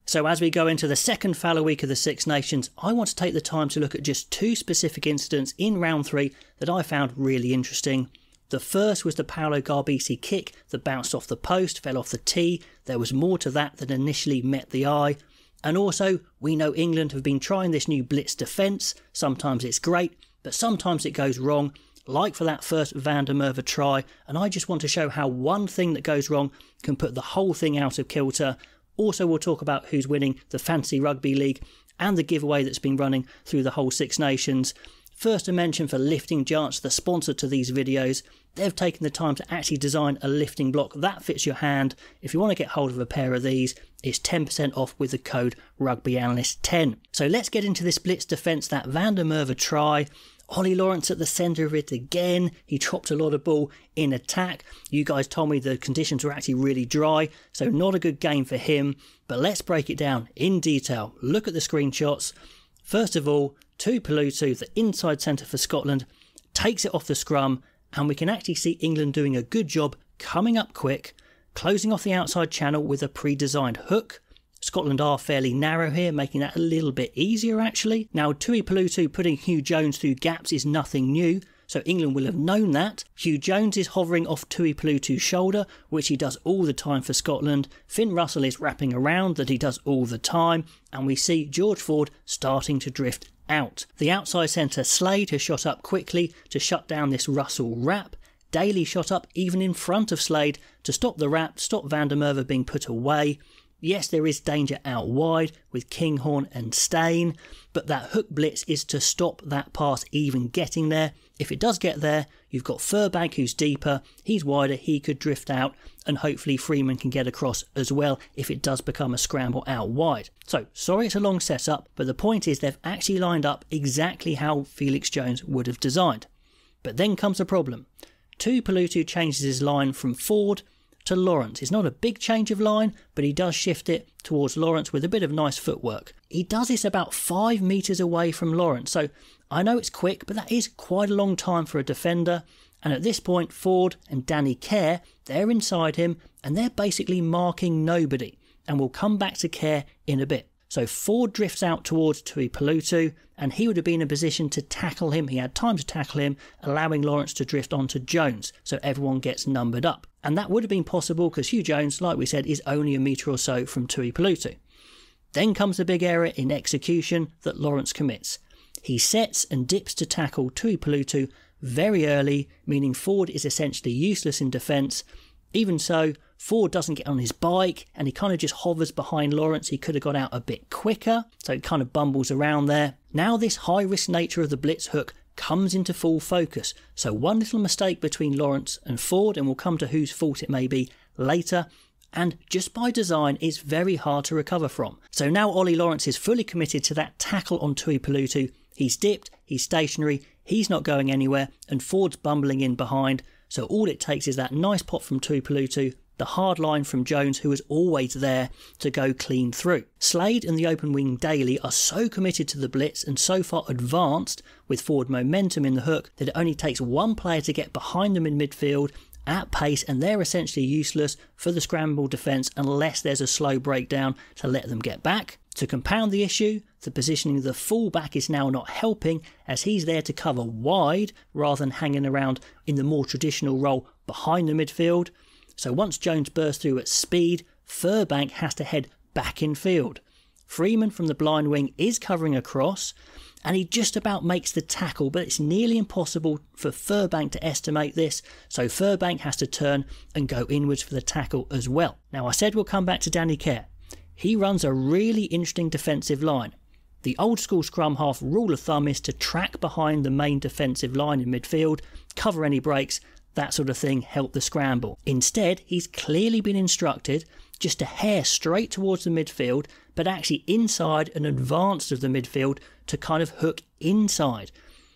So as we go into the second fallow week of the Six Nations, I want to take the time to look at just two specific incidents in round 3 that I found really interesting. The first was the Paolo Garbisi kick that bounced off the post, fell off the tee. There was more to that than initially met the eye. And also, we know England have been trying this new blitz defence. Sometimes it's great, but sometimes it goes wrong, like for that first Van der Merwe try. And I just want to show how one thing that goes wrong can put the whole thing out of kilter. Also, we'll talk about who's winning the Fantasy Rugby League and the giveaway that's been running through the whole Six Nations. First, a mention for Lifting Giants, the sponsor to these videos. They've taken the time to actually design a lifting block that fits your hand. If you want to get hold of a pair of these, it's 10% off with the code RugbyAnalyst10. So let's get into this blitz defence, that Van der Merwe try. Ollie Lawrence at the centre of it again. He dropped a lot of ball in attack. You guys told me the conditions were actually really dry, so not a good game for him. But let's break it down in detail. Look at the screenshots. First of all, Tuipulotu, the inside centre for Scotland, takes it off the scrum, and we can actually see England doing a good job coming up quick, closing off the outside channel with a pre-designed hook. Scotland are fairly narrow here, making that a little bit easier actually. Now Tuipulotu putting Hugh Jones through gaps is nothing new, so England will have known that. Hugh Jones is hovering off Tuipulotu's shoulder, which he does all the time for Scotland. Finn Russell is wrapping around, that he does all the time, and we see George Ford starting to drift out. The outside centre Slade has shot up quickly to shut down this Russell wrap. Daly shot up even in front of Slade to stop the wrap, stop Van der Merwe being put away. Yes, there is danger out wide with Kinghorn and Stain, but that hook blitz is to stop that pass even getting there. If it does get there, you've got Furbank who's deeper, he's wider, he could drift out, and hopefully Freeman can get across as well if it does become a scramble out wide. So, sorry it's a long setup, but the point is they've actually lined up exactly how Felix Jones would have designed. But then comes the problem. Tuipulotu changes his line from Ford to Lawrence. It's not a big change of line, but he does shift it towards Lawrence with a bit of nice footwork. He does this about 5 metres away from Lawrence, so I know it's quick, but that is quite a long time for a defender. And at this point, Ford and Danny Kerr, they're inside him, and they're basically marking nobody. And we'll come back to Kerr in a bit. So Ford drifts out towards Tuipulotu, and he would have been in a position to tackle him. He had time to tackle him, allowing Lawrence to drift onto Jones, so everyone gets numbered up. And that would have been possible because Hugh Jones, like we said, is only a metre or so from Tuipulotu. Then comes the big error in execution that Lawrence commits. He sets and dips to tackle Tuipulotu very early, meaning Ford is essentially useless in defence. Even so, Ford doesn't get on his bike and he kind of just hovers behind Lawrence. He could have got out a bit quicker, so it kind of bumbles around there. Now this high risk nature of the blitz hook comes into full focus. So one little mistake between Lawrence and Ford, and we'll come to whose fault it may be later, and just by design it's very hard to recover from. So now Ollie Lawrence is fully committed to that tackle on Tuipulotu. He's dipped, he's stationary, he's not going anywhere, and Ford's bumbling in behind. So all it takes is that nice pop from Tuipulotu, the hard line from Jones, who was always there to go clean through. Slade and the open wing Daly are so committed to the blitz and so far advanced with forward momentum in the hook that it only takes one player to get behind them in midfield at pace, and they're essentially useless for the scramble defence unless there's a slow breakdown to let them get back. To compound the issue, the positioning of the fullback is now not helping, as he's there to cover wide rather than hanging around in the more traditional role behind the midfield. So once Jones bursts through at speed, Furbank has to head back in field. Freeman from the blind wing is covering across, and he just about makes the tackle, but it's nearly impossible for Furbank to estimate this, so Furbank has to turn and go inwards for the tackle as well. Now I said we'll come back to Danny Kerr. He runs a really interesting defensive line. The old school scrum half rule of thumb is to track behind the main defensive line in midfield, cover any breaks, that sort of thing, help the scramble. Instead, he's clearly been instructed just to hair straight towards the midfield, but actually inside and advanced of the midfield to kind of hook inside.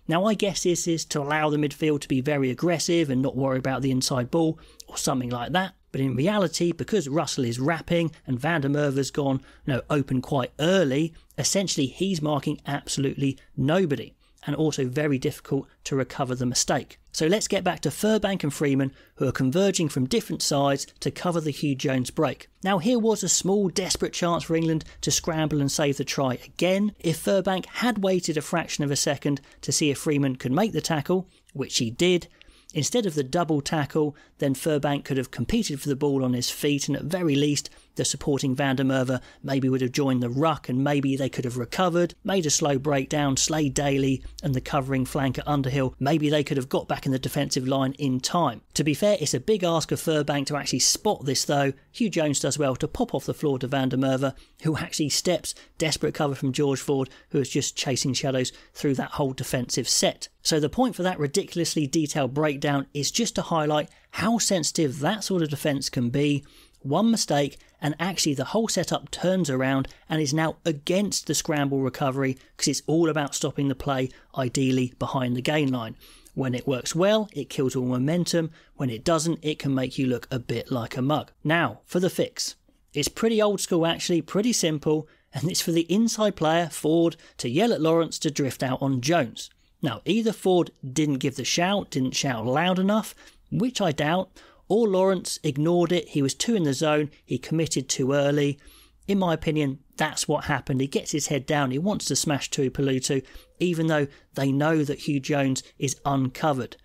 Now I guess this is to allow the midfield to be very aggressive and not worry about the inside ball or something like that. But in reality, because Russell is wrapping and Van der Merwe's gone open quite early, essentially he's marking absolutely nobody. and also very difficult to recover the mistake. So let's get back to Furbank and Freeman, who are converging from different sides to cover the Hugh Jones break. Now here was a small desperate chance for England to scramble and save the try again. If Furbank had waited a fraction of a second to see if Freeman could make the tackle, which he did, instead of the double tackle, then Furbank could have competed for the ball on his feet, and at very least the supporting Van der Merwe maybe would have joined the ruck, and maybe they could have recovered, made a slow breakdown, slayed Daly and the covering flanker Underhill. Maybe they could have got back in the defensive line in time. To be fair, it's a big ask of Furbank to actually spot this though. Hugh Jones does well to pop off the floor to Van der Merwe, who actually steps, desperate cover from George Ford, who is just chasing shadows through that whole defensive set. So the point for that ridiculously detailed breakdown is just to highlight how sensitive that sort of defence can be. One mistake and actually the whole setup turns around and is now against the scramble recovery, because it's all about stopping the play, ideally behind the gain line. When it works well, it kills all momentum. When it doesn't, it can make you look a bit like a mug. Now for the fix. It's pretty old school actually, pretty simple, and it's for the inside player, Ford, to yell at Lawrence to drift out on Jones. Now either Ford didn't give the shout, didn't shout loud enough, which I doubt, or Lawrence ignored it. He was too in the zone, he committed too early. In my opinion, that's what happened. He gets his head down, he wants to smash Tuipulotu, even though they know that Hugh Jones is uncovered.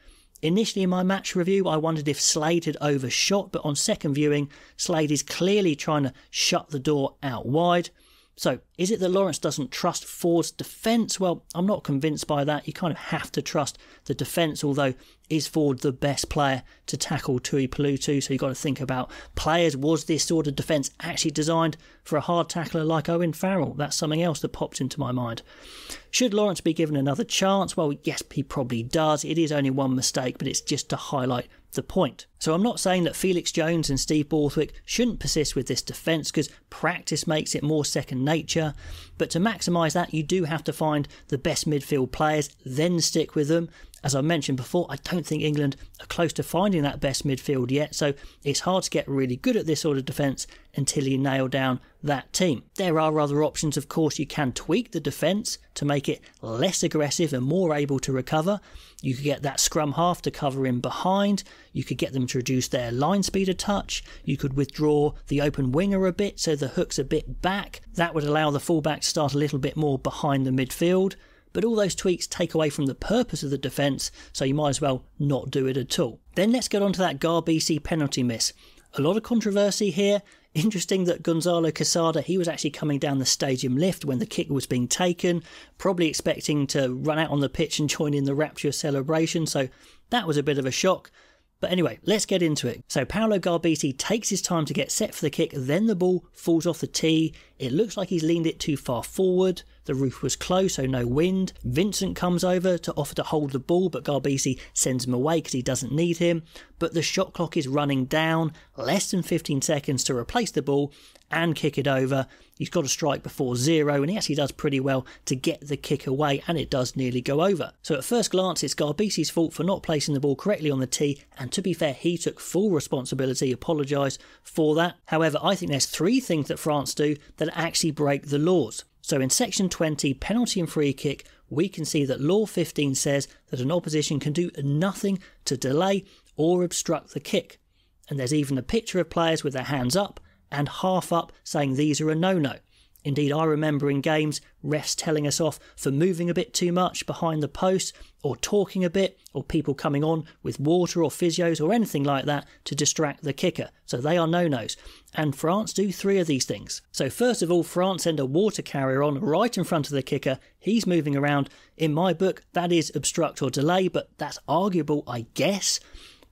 Initially in my match review, I wondered if Slade had overshot, but on second viewing, Slade is clearly trying to shut the door out wide. So, is it that Lawrence doesn't trust Ford's defence? Well, I'm not convinced by that. You kind of have to trust the defence, although is Ford the best player to tackle Tuipulotu? So you've got to think about players. Was this sort of defence actually designed for a hard tackler like Owen Farrell? That's something else that popped into my mind. Should Lawrence be given another chance? Well, yes, he probably does. It is only one mistake, but it's just to highlight the point. So I'm not saying that Felix Jones and Steve Borthwick shouldn't persist with this defence, because practice makes it more second nature, but to maximise that you do have to find the best midfield players, then stick with them. As I mentioned before, I don't think England are close to finding that best midfield yet, so it's hard to get really good at this sort of defence until you nail down that team. There are other options, of course. You can tweak the defence to make it less aggressive and more able to recover. You could get that scrum half to cover in behind. You could get them to reduce their line speed a touch. You could withdraw the open winger a bit so the hook's a bit back. That would allow the fullback to start a little bit more behind the midfield. But all those tweaks take away from the purpose of the defence, so you might as well not do it at all. Then let's get on to that GARBISI penalty miss. A lot of controversy here. Interesting that Gonzalo Quesada, he was actually coming down the stadium lift when the kick was being taken, probably expecting to run out on the pitch and join in the rapturous celebration, so that was a bit of a shock. But anyway, let's get into it. So Paolo Garbisi takes his time to get set for the kick, then the ball falls off the tee. It looks like he's leaned it too far forward. The roof was closed, so no wind. Vincent comes over to offer to hold the ball, but Garbisi sends him away because he doesn't need him. But the shot clock is running down, less than 15 seconds to replace the ball and kick it over. He's got to strike before 0, and he actually does pretty well to get the kick away, and it does nearly go over. So at first glance, it's Garbisi's fault for not placing the ball correctly on the tee, and to be fair, he took full responsibility, apologised for that. However, I think there's 3 things that France do that actually break the laws. So in section 20, penalty and free kick, we can see that law 15 says that an opposition can do nothing to delay or obstruct the kick. And there's even a picture of players with their hands up and half up saying these are a no-no. Indeed, I remember in games refs telling us off for moving a bit too much behind the post, or talking a bit, or people coming on with water or physios or anything like that to distract the kicker. So they are no-nos. And France do 3 of these things. So first of all, France send a water carrier on right in front of the kicker. He's moving around. In my book, that is obstruct or delay, but that's arguable, I guess.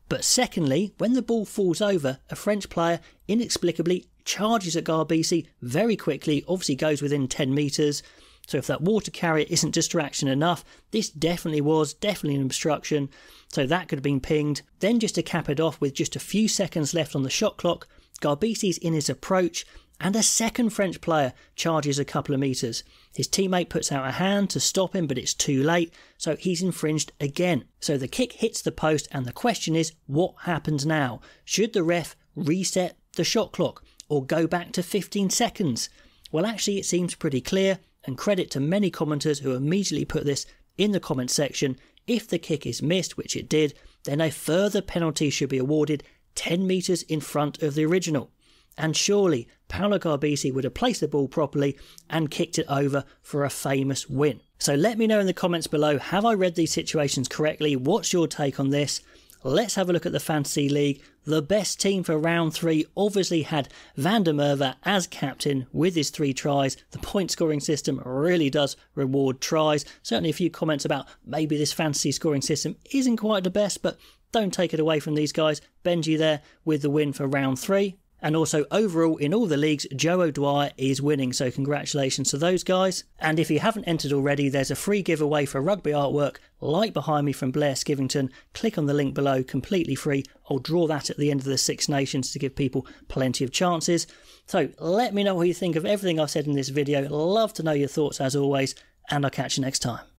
But secondly, when the ball falls over, a French player inexplicably charges at Garbisi very quickly, obviously goes within 10 metres. So if that water carrier isn't distraction enough, this definitely an obstruction. So that could have been pinged. Then just to cap it off, with just a few seconds left on the shot clock, Garbisi's in his approach, and a second French player charges a couple of metres. His teammate puts out a hand to stop him, but it's too late, so he's infringed again. So the kick hits the post, and the question is, what happens now? Should the ref reset the shot clock or go back to 15 seconds? Well, actually it seems pretty clear, and credit to many commenters who immediately put this in the comment section. If the kick is missed, which it did, then a further penalty should be awarded 10 metres in front of the original. And surely Paolo Garbisi would have placed the ball properly and kicked it over for a famous win. So let me know in the comments below, have I read these situations correctly? What's your take on this? Let's have a look at the Fantasy League. The best team for round 3 obviously had Van der Merwe as captain with his 3 tries. The point scoring system really does reward tries. Certainly a few comments about maybe this fantasy scoring system isn't quite the best, but don't take it away from these guys. Benji there with the win for round 3. And also overall in all the leagues, Joe O'Dwyer is winning, so congratulations to those guys. And if you haven't entered already, there's a free giveaway for rugby artwork like behind me from Blair Skivington. Click on the link below, completely free. I'll draw that at the end of the Six Nations to give people plenty of chances. So let me know what you think of everything I've said in this video. Love to know your thoughts as always, and I'll catch you next time.